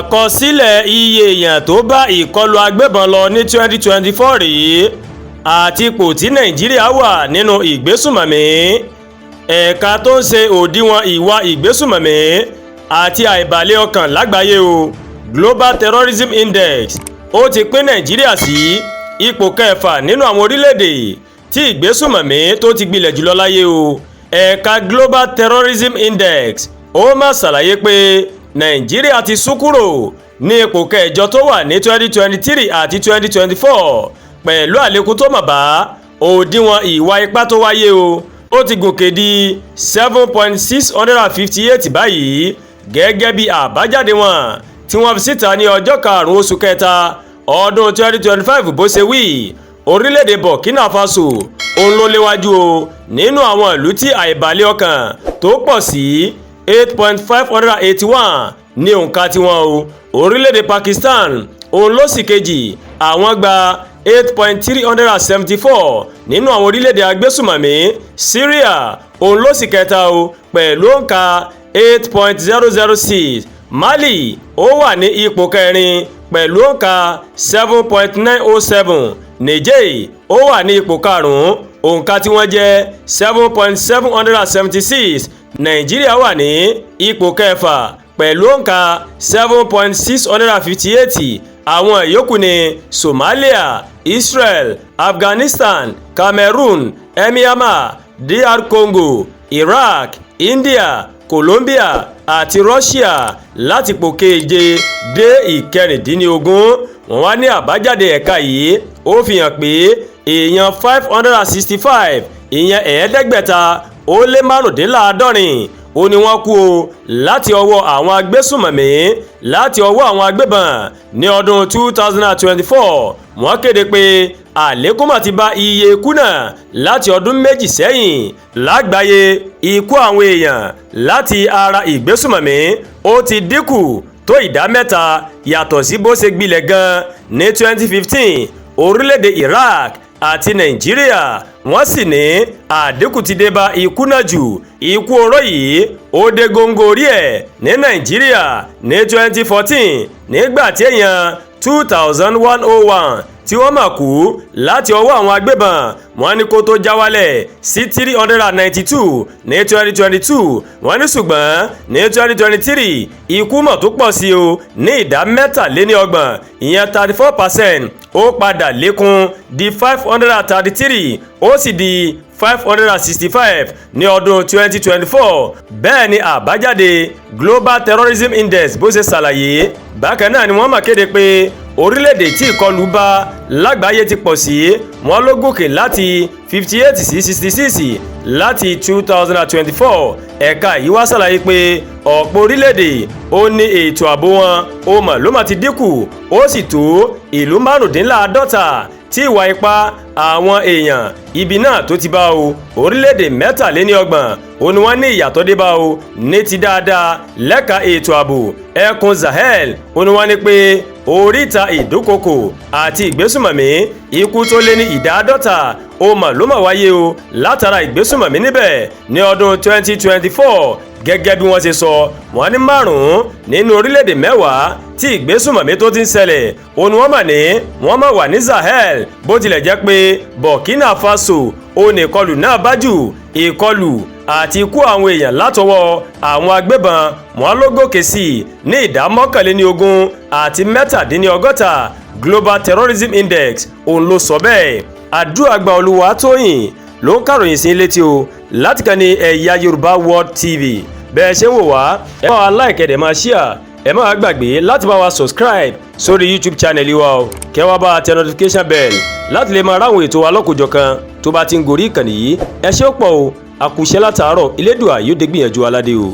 àkọsílẹ̀ iye èèyàn tó bá ìkọlù agbébọn lọ ní 2024 rèé àti ipò tí Nàìjíríà wà nínú ìgbésùnmọ̀mí. ẹ̀ka tó ń ṣe òdiwọ̀n ìwà ìgbésùnmọ̀mí àti àìbalẹ̀ ọkàn lágbàáyé o Global Terrorism Index ó ti pín Nàìjíríà sí ipò kẹfà nínú àwọn orílẹ̀-èdè tí ìgbésùnmọ̀mí tó ti gbilẹ̀ jùlọ láyé o. ẹ̀ka Global Terrorism Index ó máa ṣàlàyé pé Nàìjíríà ti sún kúrò ní ipò kẹjọ tó wà ní 2023 àti 2024 pẹ̀lú àlékún tó mọ̀ bá òdiwọ̀n ìwà ipá tó wáyé o. ó ti gòkè di 7.658 báyìí gẹ́gẹ́ bí àbájáde wọn tí wọ́n fi síta ní ọjọ́ karùn-ún oṣù kẹta ọdún 2025 bó ṣe wí. orílẹ̀-èdè Burkina Faso òun ló léwájú o nínú àwọn ìlú tí àìbalẹ̀ ọkàn tó pọ̀ sí 8.581 ní òǹkà tiwọn o. orílẹ̀-èdè Pakistan òun ló sì kejì, àwọn gba 8.374 nínú àwọn orílẹ̀-èdè agbésùmọ̀mí. Syria òun ló sì kẹta o pẹ̀lú òǹkà 8.006. Mali ó wà ní ipò kẹrin pẹ̀lú òǹkà 7.907. Niger ó wà ní ipò karùn-ún, òǹkà tí wọ́n jẹ́ 7.776. Nàìjíríà wà ní ipò kẹfà pẹ̀lú òǹkà 7.658. àwọn ìyókù ní Somalia, Israel, Afghanistan, Cameroon, Myanmar, DR Congo, Iraq, India, Colombia àti Russia láti ipò keje dé ìkẹrìndínlógún. wọ́n wá ní àbájáde ẹ̀ka yìí ó fi hàn pé èèyàn 565 ìyẹn ẹ̀ẹ́dẹ́gbẹ̀ta ó lé márùndínláàádọ́rin ó ní wọ́n kú o láti ọwọ́ àwọn agbésùnmọ̀mí láti ọwọ́ àwọn agbébọn ní ọdún 2024. wọ́n kéde pé àlékún mà ti bá iye ikú náà láti ọdún méjì sẹ́yìn. lágbàáyé ikú àwọn èèyàn láti ara ìgbésùnmọ̀mí ó ti dínkù tó ìdá mẹ́ta yàtọ̀ sí bó ṣe gbilẹ̀ gan ní 2015. orílẹ̀-èdè Iraq àti Nàìjíríà wọ́n sì ní àdínkù ti dé bá ikú náà jù. ikú oró yìí ó dé góńgó orí ẹ̀ ní Nàìjíríà ní 2014 nígbà tí èèyàn 2101 tí wọ́n mà kú láti ọwọ́ àwọn agbébọn. wọ́n ní kó tó já wálẹ̀ sí 392 ní 2022. wọ́n ní ṣùgbọ́n ní 2023 ikú mọ̀ tó pọ̀ sí o ní ìdá mẹ́tàléníọgbọ̀n ìyẹn 34%. ó padà lékún di 533 ó sì di 565 ní ọdún 2024. bẹ́ẹ̀ ni àbájáde Global Terrorism Index bó ṣe ṣàlàyé. bákan náà ni wọ́n mà kéde pé orílẹ̀-èdè tí ìkọlù bá lágbàáyé ti pọ̀ sí wọ́n ló gòkè láti 58 sí 66 láti 2024. ẹ̀ka yìí wá ṣàlàyé pé ọ̀pọ̀ orílẹ̀-èdè ó ní ètò ààbò wọn ó mà ló mà ti dínkù ó sì tó ìlú márùndínláàádọ́ta tí ìwà ipá àwọn èèyàn ibi náà tó ti bá o. orílẹ̀-èdè mẹ́tàléníọgbọ̀n ó ní wọ́n ní ìyàtọ̀ dé bá o ní ti dáadáa lẹ́ka ètò ààbò. ẹkùn Sahel ó ní wọ́n ní pé oríta ìdúkokò àti ìgbésùnmọ̀mí ikú tó lé ní ìdá àádọ́ta ó mà ló mà wáyé o látara ìgbésùnmọ̀mí níbẹ̀ ní ọdún 2024. gẹ́gẹ́ bí wọ́n ṣe sọ wọ́n ní 5 nínú orílẹ̀-èdè 10 tí ìgbésùnmọ̀mí tó ti ń ṣẹlẹ̀ ó ní wọ́n mà wà ní Sahel bó tilẹ̀ jẹ́ pé Burkina Faso ó ní ìkọlù náà bá jù. ìkọlù àti ikú àwọn èèyàn látọwọ́ àwọn agbébọn wọn ló gòkè sí ní ìdá 21 àti 17. Global Terrorism Index òun ló sọ bẹ́ẹ̀. Àdúràgbà Olúwatóyìn ló ń kàròyìn sí létí o láti kàn ní Ẹ̀yà Yorùbá World TV. bẹ́ẹ̀ ṣe ń wò wá ẹ bá wa like, ẹ dẹ̀ máa share, ẹ má wá gbàgbé láti bá wa subscribe sórí YouTube channel wa o kẹ́ wá bá wa tẹ notification bell láti lè máa ráwọn ètò alọ́kùnjọ̀kan tó bá ti ń gorí ìkànnì yìí. ẹ ṣé ó pọ̀ o àkùṣẹ́ látàárọ̀ Elédùà yóò dé gbìyànjú aládé o.